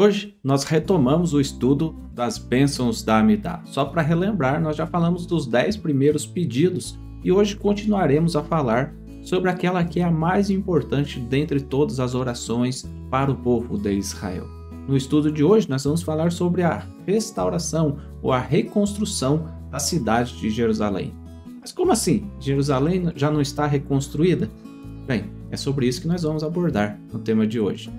Hoje nós retomamos o estudo das bênçãos da Amidá. Só para relembrar, nós já falamos dos 10 primeiros pedidos e hoje continuaremos a falar sobre aquela que é a mais importante dentre todas as orações para o povo de Israel. No estudo de hoje nós vamos falar sobre a restauração ou a reconstrução da cidade de Jerusalém. Mas como assim? Jerusalém já não está reconstruída? Bem, é sobre isso que nós vamos abordar no tema de hoje.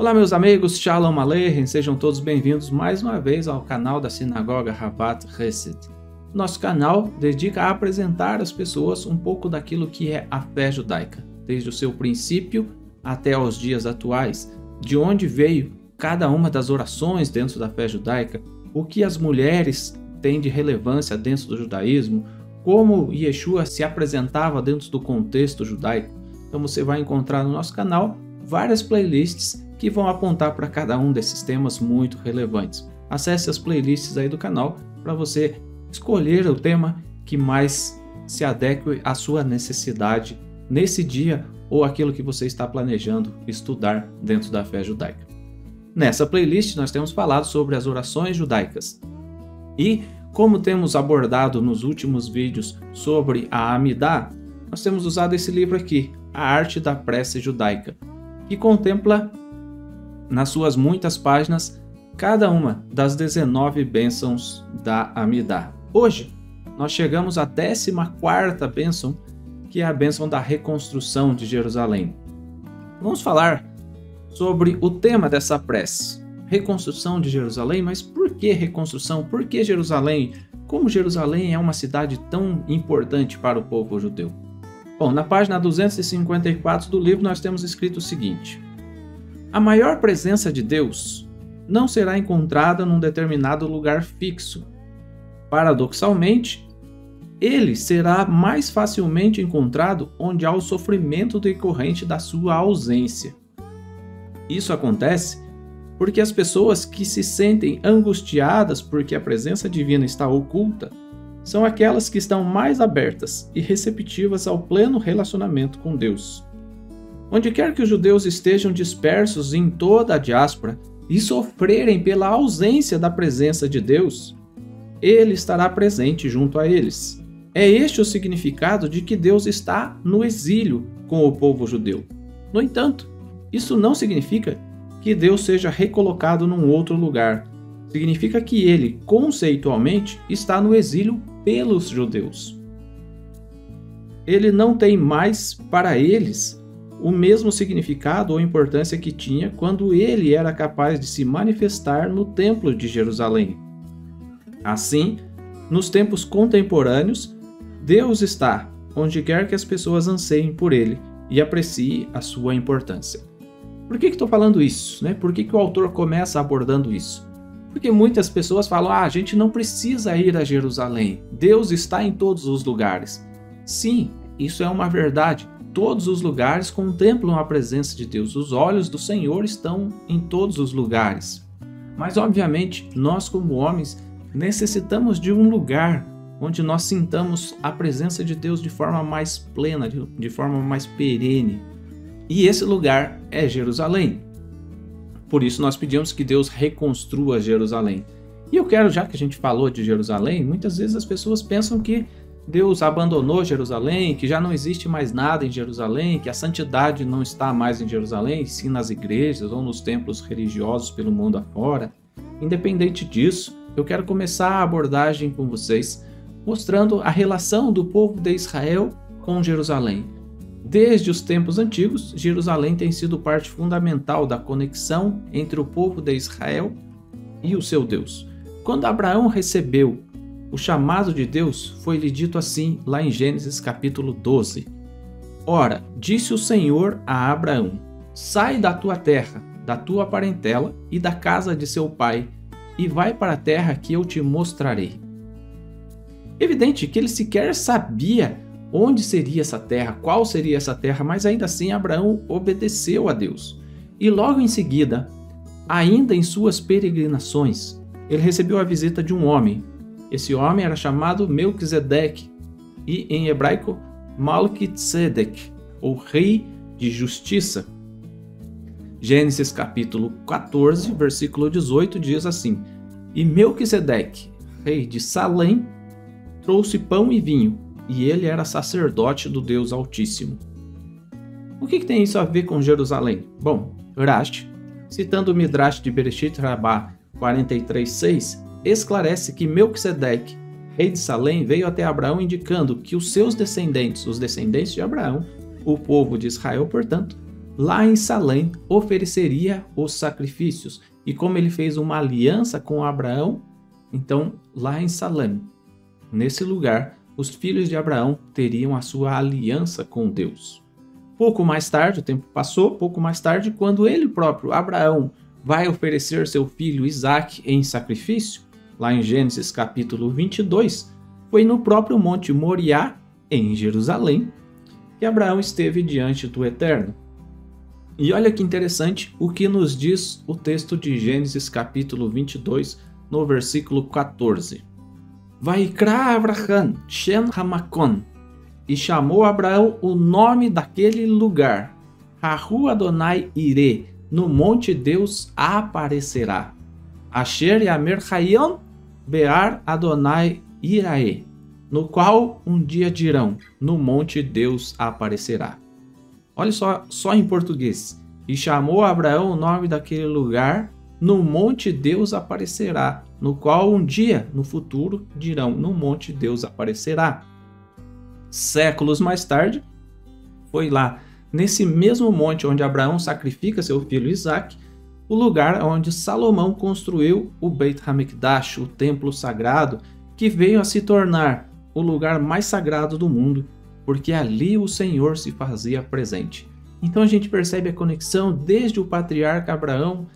Olá meus amigos, Shalom Aleichem, sejam todos bem-vindos mais uma vez ao canal da Sinagoga Havat Hesed. Nosso canal dedica a apresentar às pessoas um pouco daquilo que é a fé judaica, desde o seu princípio até aos dias atuais, de onde veio cada uma das orações dentro da fé judaica, o que as mulheres têm de relevância dentro do judaísmo, como Yeshua se apresentava dentro do contexto judaico. Então você vai encontrar no nosso canal várias playlists que vão apontar para cada um desses temas muito relevantes. Acesse as playlists aí do canal para você escolher o tema que mais se adeque à sua necessidade nesse dia ou aquilo que você está planejando estudar dentro da fé judaica. Nessa playlist nós temos falado sobre as orações judaicas e, como temos abordado nos últimos vídeos sobre a Amidá, nós temos usado esse livro aqui, A Arte da Prece Judaica, que contempla nas suas muitas páginas cada uma das 19 bênçãos da Amidá. Hoje nós chegamos à 14ª bênção, que é a bênção da reconstrução de Jerusalém. Vamos falar sobre o tema dessa prece, reconstrução de Jerusalém, mas por que reconstrução? Por que Jerusalém? Como Jerusalém é uma cidade tão importante para o povo judeu? Bom, na página 254 do livro nós temos escrito o seguinte: a maior presença de Deus não será encontrada num determinado lugar fixo. Paradoxalmente, ele será mais facilmente encontrado onde há o sofrimento decorrente da sua ausência. Isso acontece porque as pessoas que se sentem angustiadas porque a presença divina está oculta são aquelas que estão mais abertas e receptivas ao pleno relacionamento com Deus. Onde quer que os judeus estejam dispersos em toda a diáspora e sofrerem pela ausência da presença de Deus, Ele estará presente junto a eles. É este o significado de que Deus está no exílio com o povo judeu. No entanto, isso não significa que Deus seja recolocado num outro lugar. Significa que Ele, conceitualmente, está no exílio pelos judeus. Ele não tem mais para eles o mesmo significado ou importância que tinha quando ele era capaz de se manifestar no Templo de Jerusalém. Assim, nos tempos contemporâneos, Deus está onde quer que as pessoas anseiem por ele e apreciem a sua importância. Por que estou falando isso? Por que o autor começa abordando isso? Porque muitas pessoas falam, a gente não precisa ir a Jerusalém, Deus está em todos os lugares. Sim, isso é uma verdade. Todos os lugares contemplam a presença de Deus. Os olhos do Senhor estão em todos os lugares. Mas, obviamente, nós como homens necessitamos de um lugar onde nós sintamos a presença de Deus de forma mais plena, de forma mais perene. E esse lugar é Jerusalém. Por isso nós pedimos que Deus reconstrua Jerusalém. E eu quero, já que a gente falou de Jerusalém, muitas vezes as pessoas pensam que Deus abandonou Jerusalém, que já não existe mais nada em Jerusalém, que a santidade não está mais em Jerusalém, sim nas igrejas ou nos templos religiosos pelo mundo afora. Independente disso, eu quero começar a abordagem com vocês, mostrando a relação do povo de Israel com Jerusalém. Desde os tempos antigos, Jerusalém tem sido parte fundamental da conexão entre o povo de Israel e o seu Deus. Quando Abraão recebeu o chamado de Deus, foi-lhe dito assim, lá em Gênesis capítulo 12. Ora, disse o Senhor a Abraão, sai da tua terra, da tua parentela e da casa de seu pai, e vai para a terra que eu te mostrarei. Evidente que ele sequer sabia onde seria essa terra, qual seria essa terra, mas ainda assim Abraão obedeceu a Deus. E logo em seguida, ainda em suas peregrinações, ele recebeu a visita de um homem. Esse homem era chamado Melquisedeque e em hebraico Malquitzedek, ou rei de justiça. Gênesis capítulo 14, versículo 18 diz assim: E Melquisedeque, rei de Salém, trouxe pão e vinho, e ele era sacerdote do Deus Altíssimo. O que tem isso a ver com Jerusalém? Bom, Rashi, citando o Midrash de Bereshit Rabbah 43:6, esclarece que Melquisedeque, rei de Salém, veio até Abraão indicando que os seus descendentes, os descendentes de Abraão, o povo de Israel, portanto, lá em Salém ofereceria os sacrifícios. E como ele fez uma aliança com Abraão, então lá em Salém, nesse lugar, os filhos de Abraão teriam a sua aliança com Deus. Pouco mais tarde, o tempo passou, pouco mais tarde, quando ele próprio, Abraão, vai oferecer seu filho Isaque em sacrifício, lá em Gênesis capítulo 22, foi no próprio Monte Moriá, em Jerusalém, que Abraão esteve diante do Eterno. E olha que interessante o que nos diz o texto de Gênesis capítulo 22, no versículo 14. Vaikra Abraham Shem Hamakon, e chamou Abraão o nome daquele lugar, Hahu Adonai Ire, no monte Deus aparecerá. Asher Yamer Hayon Bear Adonai Irae, no qual um dia dirão, no monte Deus aparecerá. Olha só em português. E chamou Abraão o nome daquele lugar, no monte Deus aparecerá, no qual um dia, no futuro, dirão, no monte Deus aparecerá. Séculos mais tarde, foi lá, nesse mesmo monte onde Abraão sacrifica seu filho Isaque, o lugar onde Salomão construiu o Beit HaMikdash, o templo sagrado, que veio a se tornar o lugar mais sagrado do mundo, porque ali o Senhor se fazia presente. Então a gente percebe a conexão desde o patriarca Abraão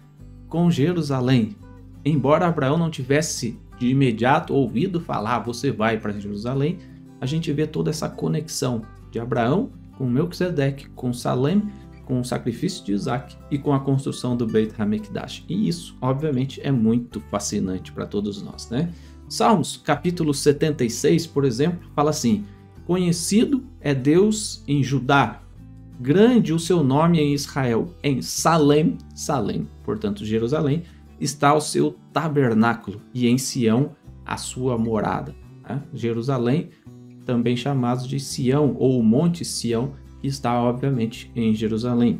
com Jerusalém. Embora Abraão não tivesse de imediato ouvido falar, você vai para Jerusalém, a gente vê toda essa conexão de Abraão com Melquisedeque, com Salém, com o sacrifício de Isaque e com a construção do Beit HaMikdash. E isso, obviamente, é muito fascinante para todos nós, né? Salmos, capítulo 76, por exemplo, fala assim: Conhecido é Deus em Judá, grande o seu nome em Israel. Em Salém, portanto Jerusalém, está o seu tabernáculo, e em Sião a sua morada. Né? Jerusalém, também chamado de Sião, ou o Monte Sião, que está obviamente em Jerusalém.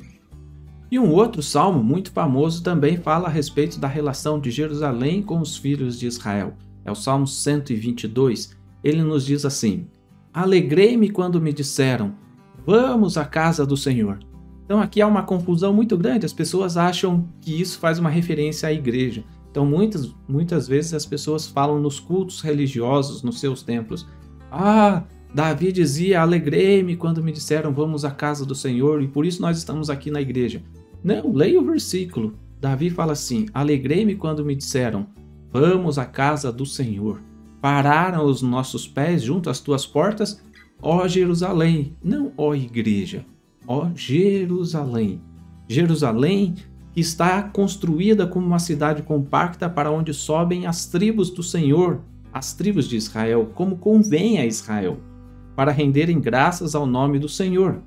E um outro salmo muito famoso também fala a respeito da relação de Jerusalém com os filhos de Israel. É o Salmo 122. Ele nos diz assim: Alegrei-me quando me disseram, vamos à casa do Senhor. Então aqui há uma confusão muito grande, as pessoas acham que isso faz uma referência à igreja. Então muitas vezes as pessoas falam nos cultos religiosos, nos seus templos, Davi dizia, alegrei-me quando me disseram vamos à casa do Senhor e por isso nós estamos aqui na igreja. Não, leia o versículo. Davi fala assim, alegrei-me quando me disseram vamos à casa do Senhor. Pararam os nossos pés junto às tuas portas, ó Jerusalém, não ó igreja, ó Jerusalém. Jerusalém que está construída como uma cidade compacta para onde sobem as tribos do Senhor, as tribos de Israel, como convém a Israel, para renderem graças ao nome do Senhor.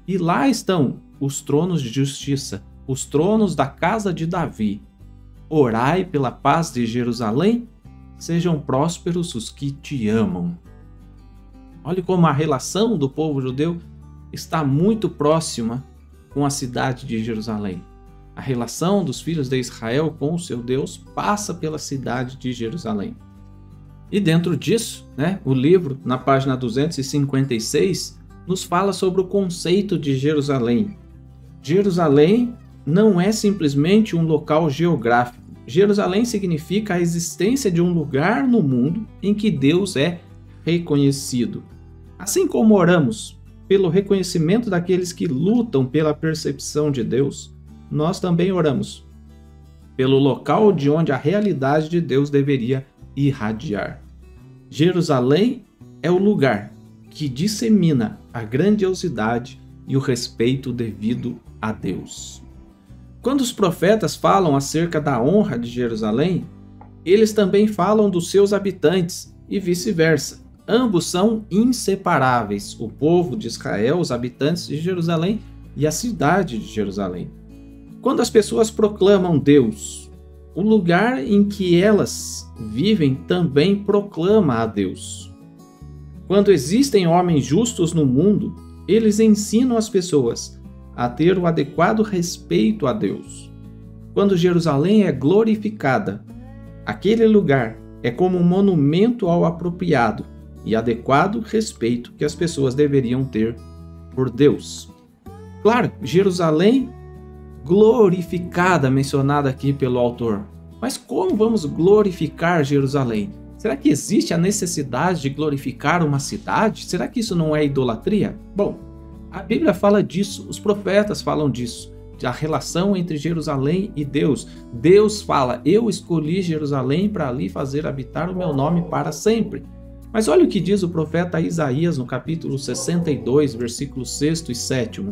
E lá estão os tronos de justiça, os tronos da casa de Davi. Orai pela paz de Jerusalém, sejam prósperos os que te amam. Olhe como a relação do povo judeu está muito próxima com a cidade de Jerusalém. A relação dos filhos de Israel com o seu Deus passa pela cidade de Jerusalém. E dentro disso, o livro, na página 256, nos fala sobre o conceito de Jerusalém. Jerusalém não é simplesmente um local geográfico. Jerusalém significa a existência de um lugar no mundo em que Deus é reconhecido. Assim como oramos pelo reconhecimento daqueles que lutam pela percepção de Deus, nós também oramos pelo local de onde a realidade de Deus deveria irradiar. Jerusalém é o lugar que dissemina a grandiosidade e o respeito devido a Deus. Quando os profetas falam acerca da honra de Jerusalém, eles também falam dos seus habitantes e vice-versa. Ambos são inseparáveis, o povo de Israel, os habitantes de Jerusalém e a cidade de Jerusalém. Quando as pessoas proclamam Deus, o lugar em que elas vivem também proclama a Deus. Quando existem homens justos no mundo, eles ensinam as pessoas a ter o adequado respeito a Deus. Quando Jerusalém é glorificada, aquele lugar é como um monumento ao apropriado e adequado respeito que as pessoas deveriam ter por Deus. Claro, Jerusalém glorificada, mencionada aqui pelo autor. Mas como vamos glorificar Jerusalém? Será que existe a necessidade de glorificar uma cidade? Será que isso não é idolatria? Bom, a Bíblia fala disso, os profetas falam disso, da relação entre Jerusalém e Deus. Deus fala, eu escolhi Jerusalém para ali fazer habitar o meu nome para sempre. Mas olha o que diz o profeta Isaías no capítulo 62, versículos 6 e 7.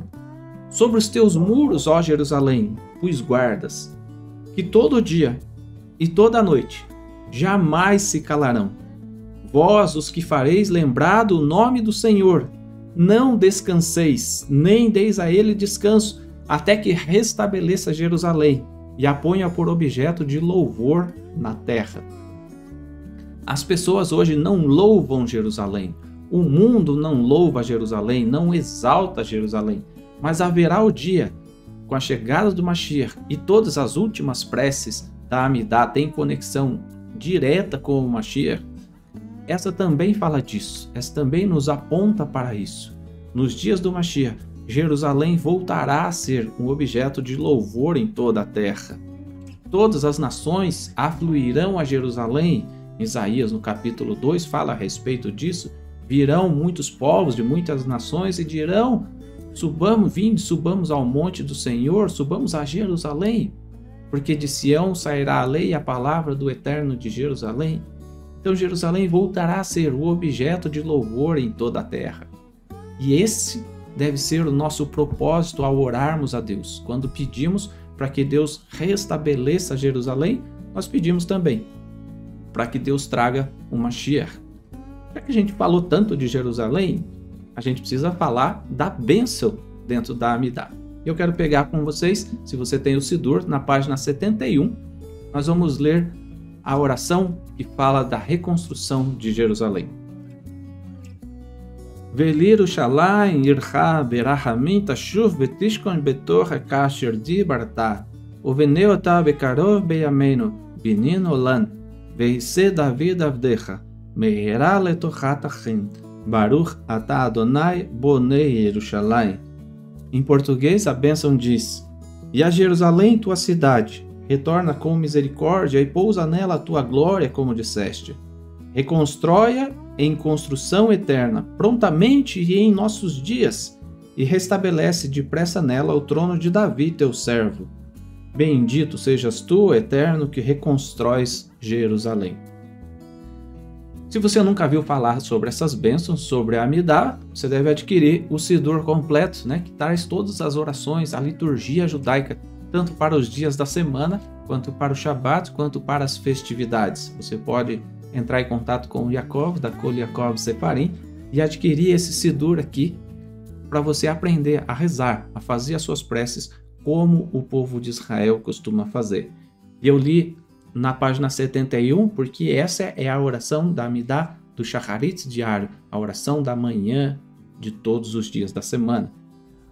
Sobre os teus muros, ó Jerusalém, os guardas, que todo dia e toda noite jamais se calarão. Vós, os que fareis lembrar do nome do Senhor, não descanseis, nem deis a ele descanso, até que restabeleça Jerusalém e a ponha por objeto de louvor na terra. As pessoas hoje não louvam Jerusalém. O mundo não louva Jerusalém, não exalta Jerusalém. Mas haverá o dia, com a chegada do Mashiach e todas as últimas preces da Amidá têm conexão direta com o Mashiach, essa também fala disso, essa também nos aponta para isso. Nos dias do Mashiach, Jerusalém voltará a ser um objeto de louvor em toda a terra. Todas as nações afluirão a Jerusalém. Isaías, no capítulo 2, fala a respeito disso. Virão muitos povos de muitas nações e dirão: subamos ao monte do Senhor, subamos a Jerusalém, porque de Sião sairá a lei e a palavra do Eterno de Jerusalém. Então Jerusalém voltará a ser o objeto de louvor em toda a terra. E esse deve ser o nosso propósito ao orarmos a Deus. Quando pedimos para que Deus restabeleça Jerusalém, nós pedimos também para que Deus traga o Mashiach. Já que a gente falou tanto de Jerusalém, a gente precisa falar da bênção dentro da Amidá. Eu quero pegar com vocês, se você tem o Sidur, na página 71, nós vamos ler a oração que fala da reconstrução de Jerusalém. Velirushalayim ircha berahamim tashuv betishkon betor kasher di barta uveneu ata bekarov beyamenu binin olan veise David avdecha meherá letochat achin Baruch ata Adonai bonei Yerushalayim. Em português, a bênção diz: e a Jerusalém, tua cidade, retorna com misericórdia e pousa nela a tua glória, como disseste. Reconstrói-a em construção eterna, prontamente e em nossos dias, e restabelece depressa nela o trono de Davi, teu servo. Bendito sejas tu, Eterno, que reconstróis Jerusalém. Se você nunca viu falar sobre essas bênçãos, sobre a Amidá, você deve adquirir o Sidur completo, que traz todas as orações, a liturgia judaica, tanto para os dias da semana, quanto para o Shabat, quanto para as festividades. Você pode entrar em contato com o Yaakov, da Kol Yaakov Sefarim, e adquirir esse Sidur aqui, para você aprender a rezar, a fazer as suas preces, como o povo de Israel costuma fazer. E eu li na página 71, porque essa é a oração da Amidá do Shacharit diário, a oração da manhã de todos os dias da semana.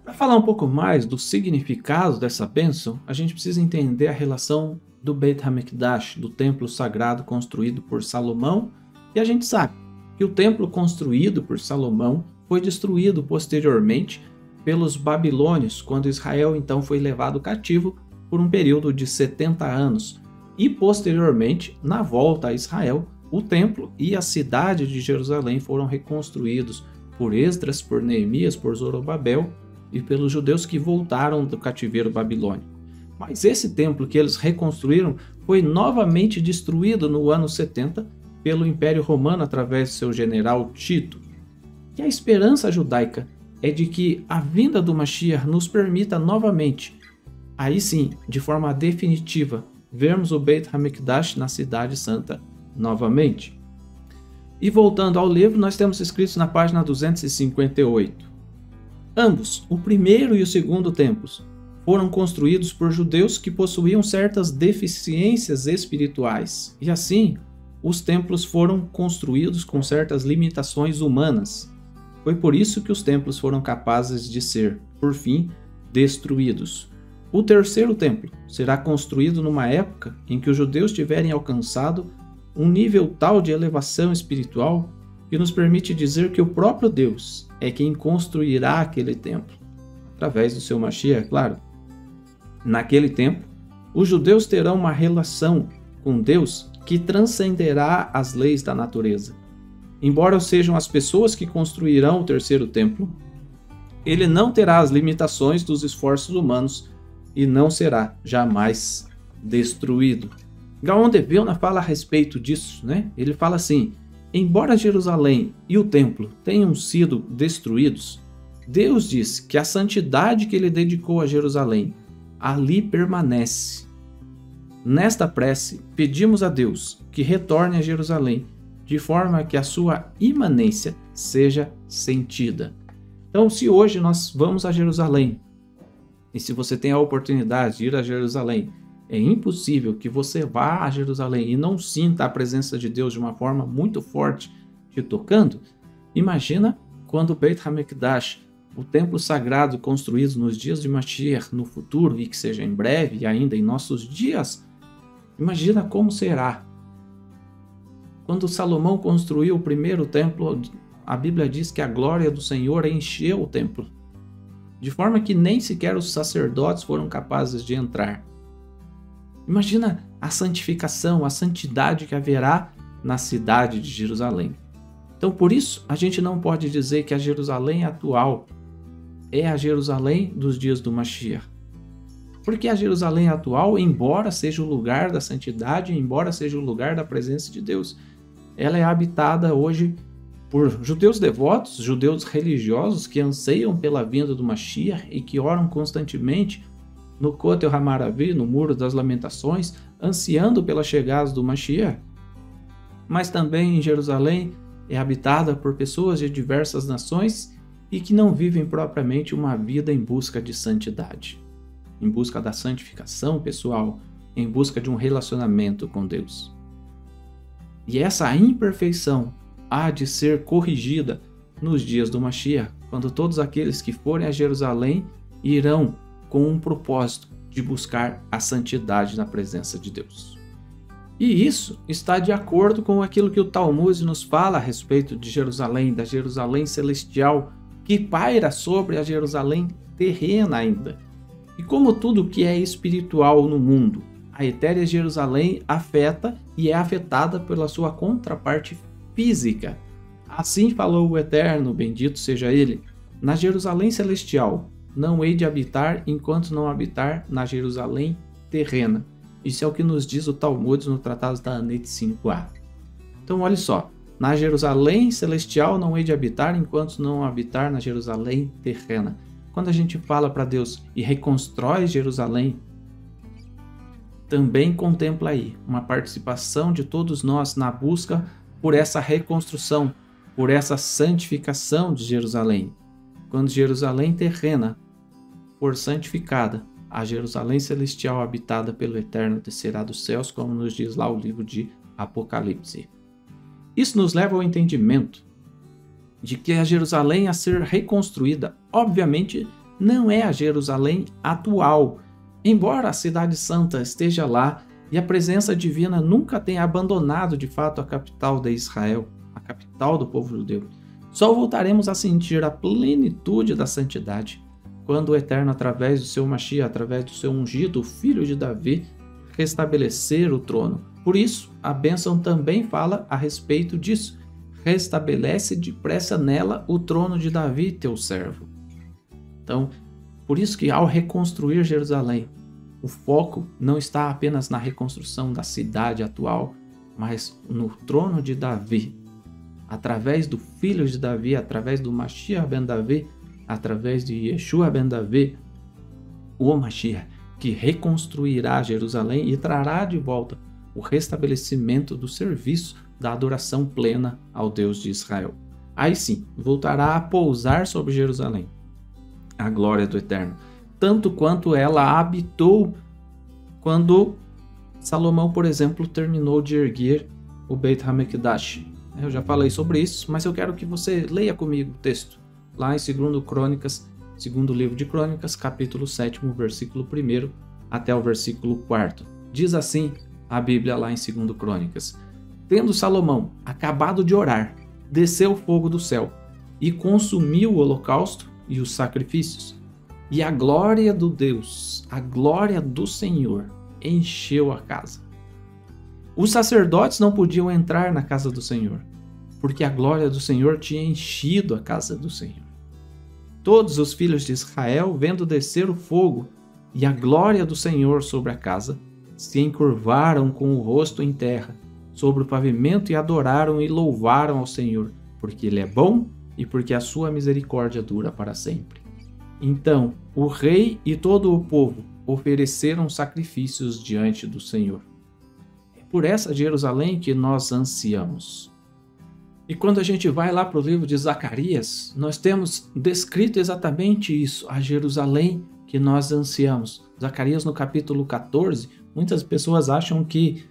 Para falar um pouco mais do significado dessa bênção, a gente precisa entender a relação do Beit HaMikdash, do templo sagrado construído por Salomão, e a gente sabe que o templo construído por Salomão foi destruído posteriormente pelos babilônios, quando Israel então foi levado cativo por um período de 70 anos. E posteriormente, na volta a Israel, o templo e a cidade de Jerusalém foram reconstruídos por Esdras, por Neemias, por Zorobabel e pelos judeus que voltaram do cativeiro babilônico. Mas esse templo que eles reconstruíram foi novamente destruído no ano 70 pelo Império Romano através de seu general Tito. E a esperança judaica é de que a vinda do Mashiach nos permita novamente, aí sim, de forma definitiva, vermos o Beit HaMikdash na Cidade Santa novamente. E voltando ao livro, nós temos escrito na página 258. Ambos, o primeiro e o segundo templos, foram construídos por judeus que possuíam certas deficiências espirituais. E assim, os templos foram construídos com certas limitações humanas. Foi por isso que os templos foram capazes de ser, por fim, destruídos. O terceiro templo será construído numa época em que os judeus tiverem alcançado um nível tal de elevação espiritual que nos permite dizer que o próprio Deus é quem construirá aquele templo, através do seu Mashiach, é claro. Naquele tempo, os judeus terão uma relação com Deus que transcenderá as leis da natureza. Embora sejam as pessoas que construirão o terceiro templo, ele não terá as limitações dos esforços humanos e não será jamais destruído. Gaon de Vilna fala a respeito disso, né? Ele fala assim: embora Jerusalém e o templo tenham sido destruídos, Deus diz que a santidade que ele dedicou a Jerusalém ali permanece. Nesta prece, pedimos a Deus que retorne a Jerusalém, de forma que a sua imanência seja sentida. Então, se hoje nós vamos a Jerusalém, e se você tem a oportunidade de ir a Jerusalém, é impossível que você vá a Jerusalém e não sinta a presença de Deus de uma forma muito forte te tocando. Imagina quando o Beit HaMikdash, o templo sagrado construído nos dias de Mashiach no futuro, e que seja em breve e ainda em nossos dias, imagina como será. Quando Salomão construiu o primeiro templo, a Bíblia diz que a glória do Senhor encheu o templo, de forma que nem sequer os sacerdotes foram capazes de entrar. Imagina a santificação, a santidade que haverá na cidade de Jerusalém. Então, por isso, a gente não pode dizer que a Jerusalém atual é a Jerusalém dos dias do Mashiach. Porque a Jerusalém atual, embora seja o lugar da santidade, embora seja o lugar da presença de Deus, ela é habitada hoje por judeus devotos, judeus religiosos que anseiam pela vinda do Mashiach e que oram constantemente no Kotel HaMaravi, no Muro das Lamentações, ansiando pela chegada do Mashiach. Mas também em Jerusalém é habitada por pessoas de diversas nações e que não vivem propriamente uma vida em busca de santidade, em busca da santificação pessoal, em busca de um relacionamento com Deus. E essa imperfeição há de ser corrigida nos dias do Mashiach, quando todos aqueles que forem a Jerusalém irão com um propósito de buscar a santidade na presença de Deus. E isso está de acordo com aquilo que o Talmud nos fala a respeito de Jerusalém, da Jerusalém celestial, que paira sobre a Jerusalém terrena ainda. E como tudo que é espiritual no mundo, a etérea Jerusalém afeta e é afetada pela sua contraparte física. Assim falou o Eterno, bendito seja Ele, na Jerusalém celestial não hei de habitar enquanto não habitar na Jerusalém terrena. Isso é o que nos diz o Talmud no Tratado da Anit 5a. Então olha só, na Jerusalém celestial não hei de habitar enquanto não habitar na Jerusalém terrena. Quando a gente fala para Deus e reconstrói Jerusalém, também contempla aí uma participação de todos nós na busca por essa reconstrução, por essa santificação de Jerusalém. Quando Jerusalém terrena for santificada, a Jerusalém celestial habitada pelo Eterno descerá dos céus, como nos diz lá o livro de Apocalipse. Isso nos leva ao entendimento de que a Jerusalém a ser reconstruída, obviamente, não é a Jerusalém atual, embora a Cidade Santa esteja lá e a presença divina nunca tenha abandonado de fato a capital de Israel, a capital do povo judeu. Só voltaremos a sentir a plenitude da santidade quando o Eterno, através do seu Mashiach, através do seu ungido, o filho de Davi, restabelecer o trono. Por isso, a bênção também fala a respeito disso. Restabelece depressa nela o trono de Davi, teu servo. Então, por isso que ao reconstruir Jerusalém, o foco não está apenas na reconstrução da cidade atual, mas no trono de Davi, através do filho de Davi, através do Mashiach ben Davi, através de Yeshua ben Davi, o Mashiach, que reconstruirá Jerusalém e trará de volta o restabelecimento do serviço da adoração plena ao Deus de Israel. Aí sim, voltará a pousar sobre Jerusalém a glória do Eterno, tanto quanto ela habitou quando Salomão, por exemplo, terminou de erguer o Beit HaMikdash. Eu já falei sobre isso, mas eu quero que você leia comigo o texto, lá em 2 Crônicas, segundo livro de Crônicas, capítulo 7, versículo 1 até o versículo 4. Diz assim a Bíblia lá em 2 Crônicas: Tendo Salomão acabado de orar, desceu o fogo do céu e consumiu o holocausto e os sacrifícios. E a glória do Deus, a glória do Senhor, encheu a casa. Os sacerdotes não podiam entrar na casa do Senhor, porque a glória do Senhor tinha enchido a casa do Senhor. Todos os filhos de Israel, vendo descer o fogo e a glória do Senhor sobre a casa, se encurvaram com o rosto em terra, sobre o pavimento, e adoraram e louvaram ao Senhor, porque Ele é bom e porque a sua misericórdia dura para sempre. Então o rei e todo o povo ofereceram sacrifícios diante do Senhor. É por essa Jerusalém que nós ansiamos. E quando a gente vai lá para o livro de Zacarias, nós temos descrito exatamente isso, a Jerusalém que nós ansiamos. Zacarias no capítulo 14, muitas pessoas acham que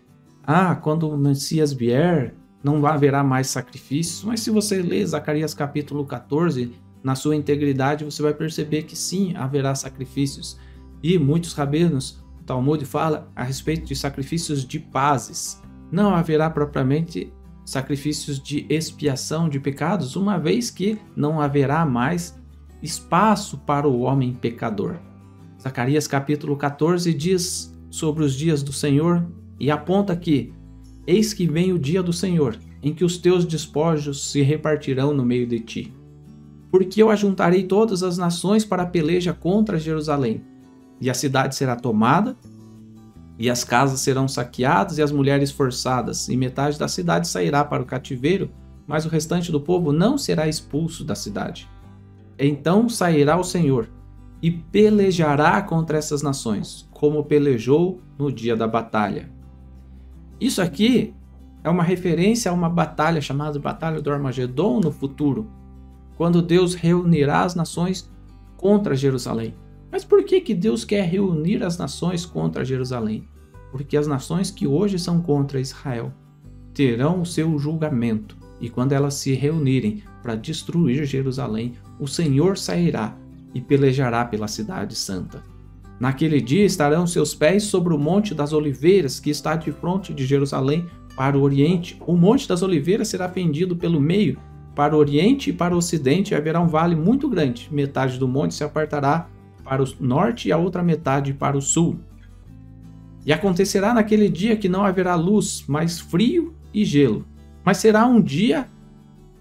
quando o Messias vier, não haverá mais sacrifícios, mas se você ler Zacarias capítulo 14, na sua integridade, você vai perceber que sim, haverá sacrifícios. E muitos rabinos, o Talmud fala a respeito de sacrifícios de pazes. Não haverá propriamente sacrifícios de expiação de pecados, uma vez que não haverá mais espaço para o homem pecador. Zacarias capítulo 14 diz sobre os dias do Senhor e aponta que: Eis que vem o dia do Senhor, em que os teus despojos se repartirão no meio de ti. Porque eu ajuntarei todas as nações para a peleja contra Jerusalém, e a cidade será tomada, e as casas serão saqueadas e as mulheres forçadas, e metade da cidade sairá para o cativeiro, mas o restante do povo não será expulso da cidade. Então sairá o Senhor e pelejará contra essas nações, como pelejou no dia da batalha. Isso aqui é uma referência a uma batalha chamada Batalha do Armagedon no futuro, quando Deus reunirá as nações contra Jerusalém. Mas por que Deus quer reunir as nações contra Jerusalém? Porque as nações que hoje são contra Israel terão o seu julgamento, e quando elas se reunirem para destruir Jerusalém, o Senhor sairá e pelejará pela cidade santa. Naquele dia estarão seus pés sobre o Monte das Oliveiras, que está de fronte de Jerusalém para o oriente. O Monte das Oliveiras será fendido pelo meio para o oriente e para o ocidente, e haverá um vale muito grande. Metade do monte se apartará para o norte e a outra metade para o sul. E acontecerá naquele dia que não haverá luz, mas frio e gelo. Mas será um dia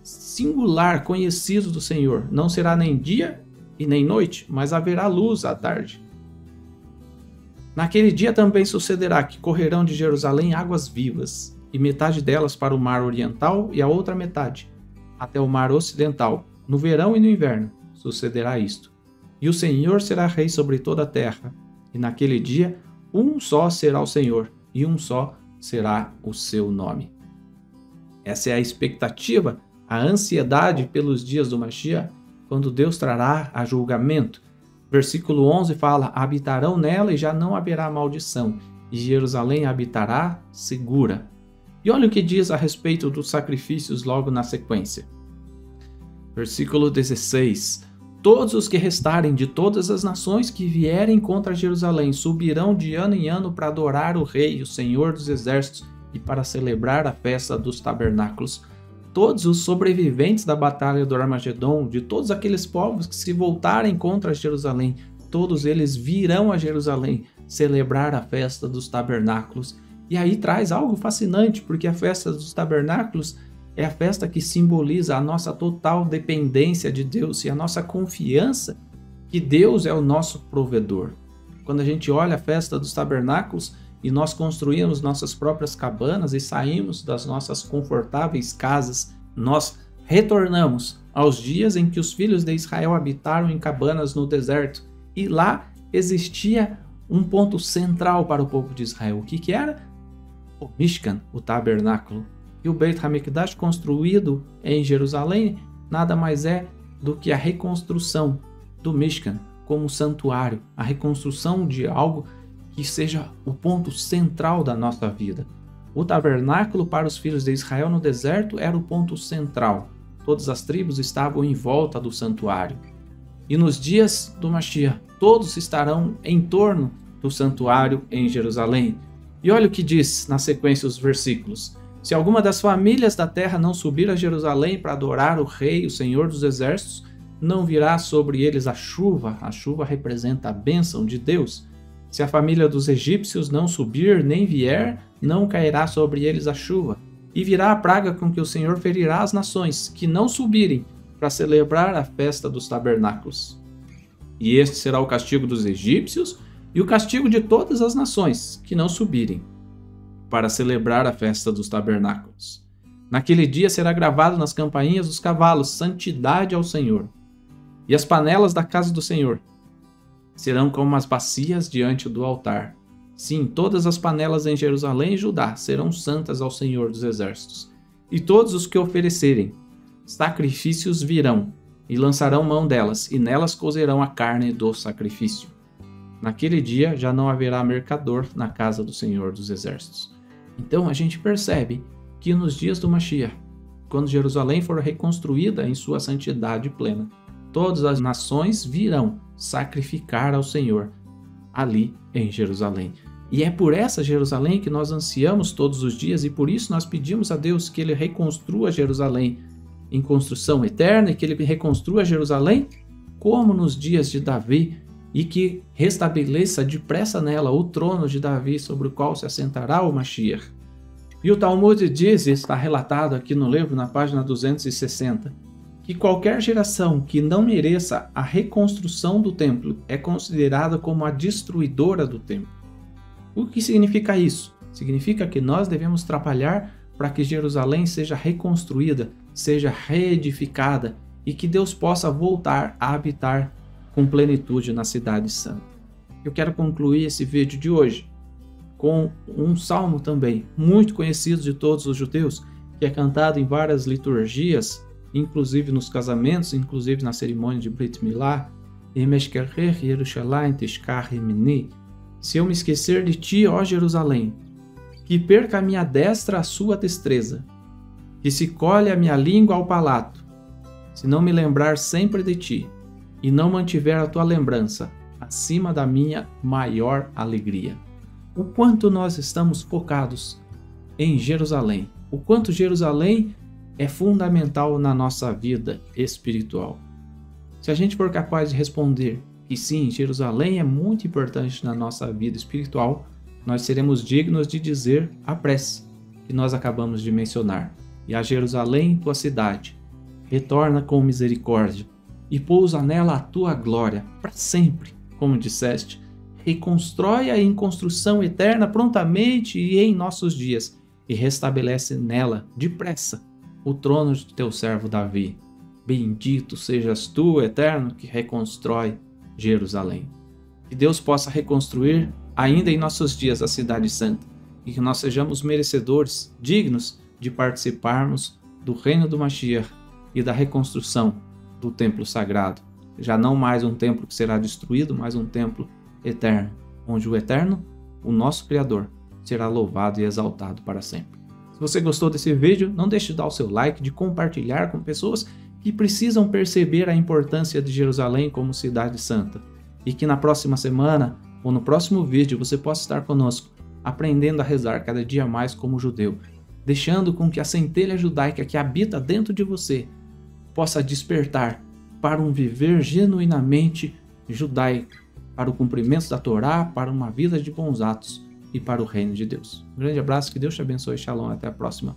singular, conhecido do Senhor. Não será nem dia e nem noite, mas haverá luz à tarde. Naquele dia também sucederá que correrão de Jerusalém águas vivas, e metade delas para o mar oriental e a outra metade até o mar ocidental. No verão e no inverno sucederá isto. E o Senhor será rei sobre toda a terra, e naquele dia um só será o Senhor, e um só será o seu nome. Essa é a expectativa, a ansiedade pelos dias do Mashiach, quando Deus trará a julgamento. Versículo 11 fala: habitarão nela e já não haverá maldição, e Jerusalém habitará segura. E olha o que diz a respeito dos sacrifícios logo na sequência. Versículo 16: Todos os que restarem de todas as nações que vierem contra Jerusalém subirão de ano em ano para adorar o Rei, o Senhor dos Exércitos, e para celebrar a festa dos tabernáculos. Todos os sobreviventes da batalha do Armagedon, de todos aqueles povos que se voltarem contra Jerusalém, todos eles virão a Jerusalém celebrar a festa dos tabernáculos. E aí traz algo fascinante, porque a festa dos tabernáculos é a festa que simboliza a nossa total dependência de Deus e a nossa confiança que Deus é o nosso provedor. Quando a gente olha a festa dos tabernáculos e nós construímos nossas próprias cabanas e saímos das nossas confortáveis casas, nós retornamos aos dias em que os filhos de Israel habitaram em cabanas no deserto, e lá existia um ponto central para o povo de Israel. O que era? O Mishkan, o tabernáculo. E o Beit HaMikdash construído em Jerusalém nada mais é do que a reconstrução do Mishkan como santuário, a reconstrução de algo que seja o ponto central da nossa vida. O tabernáculo para os filhos de Israel no deserto era o ponto central. Todas as tribos estavam em volta do santuário. E nos dias do Mashiach, todos estarão em torno do santuário em Jerusalém. E olha o que diz na sequência os versículos. Se alguma das famílias da terra não subir a Jerusalém para adorar o Rei, o Senhor dos Exércitos, não virá sobre eles a chuva representa a bênção de Deus. Se a família dos egípcios não subir nem vier, não cairá sobre eles a chuva. E virá a praga com que o Senhor ferirá as nações que não subirem para celebrar a festa dos tabernáculos. E este será o castigo dos egípcios e o castigo de todas as nações que não subirem para celebrar a festa dos tabernáculos. Naquele dia será gravado nas campainhas dos cavalos santidade ao Senhor. E as panelas da casa do Senhor serão como as bacias diante do altar. Sim, todas as panelas em Jerusalém e Judá serão santas ao Senhor dos Exércitos. E todos os que oferecerem sacrifícios virão e lançarão mão delas, e nelas cozerão a carne do sacrifício. Naquele dia já não haverá mercador na casa do Senhor dos Exércitos. Então a gente percebe que nos dias do Mashiach, quando Jerusalém for reconstruída em sua santidade plena, todas as nações virão sacrificar ao Senhor ali em Jerusalém. E é por essa Jerusalém que nós ansiamos todos os dias, e por isso nós pedimos a Deus que Ele reconstrua Jerusalém em construção eterna, e que Ele reconstrua Jerusalém como nos dias de Davi, e que restabeleça depressa nela o trono de Davi sobre o qual se assentará o Mashiach. E o Talmud diz, e está relatado aqui no livro, na página 260, que qualquer geração que não mereça a reconstrução do templo é considerada como a destruidora do templo. O que significa isso? Significa que nós devemos trabalhar para que Jerusalém seja reconstruída, seja reedificada e que Deus possa voltar a habitar com plenitude na cidade santa. Eu quero concluir esse vídeo de hoje com um salmo também muito conhecido de todos os judeus, que é cantado em várias liturgias, inclusive nos casamentos, inclusive na cerimônia de Brit Milá. Se eu me esquecer de ti, ó Jerusalém, que perca a minha destra a sua destreza, que se colhe a minha língua ao palato, se não me lembrar sempre de ti, e não mantiver a tua lembrança acima da minha maior alegria. O quanto nós estamos focados em Jerusalém, o quanto Jerusalém é fundamental na nossa vida espiritual. Se a gente for capaz de responder que sim, Jerusalém é muito importante na nossa vida espiritual, nós seremos dignos de dizer a prece que nós acabamos de mencionar. E a Jerusalém, tua cidade, retorna com misericórdia e pousa nela a tua glória para sempre, como disseste, reconstrói-a em construção eterna prontamente e em nossos dias, e restabelece nela, depressa, o trono de teu servo Davi. Bendito sejas tu, Eterno, que reconstrói Jerusalém. Que Deus possa reconstruir ainda em nossos dias a cidade santa, e que nós sejamos merecedores, dignos de participarmos do reino do Mashiach e da reconstrução do templo sagrado. Já não mais um templo que será destruído, mas um templo eterno, onde o Eterno, o nosso Criador, será louvado e exaltado para sempre. Se você gostou desse vídeo, não deixe de dar o seu like, de compartilhar com pessoas que precisam perceber a importância de Jerusalém como cidade santa. E que na próxima semana, ou no próximo vídeo, você possa estar conosco, aprendendo a rezar cada dia mais como judeu, deixando com que a centelha judaica que habita dentro de você possa despertar para um viver genuinamente judaico, para o cumprimento da Torá, para uma vida de bons atos e para o reino de Deus. Um grande abraço, que Deus te abençoe, shalom, até a próxima.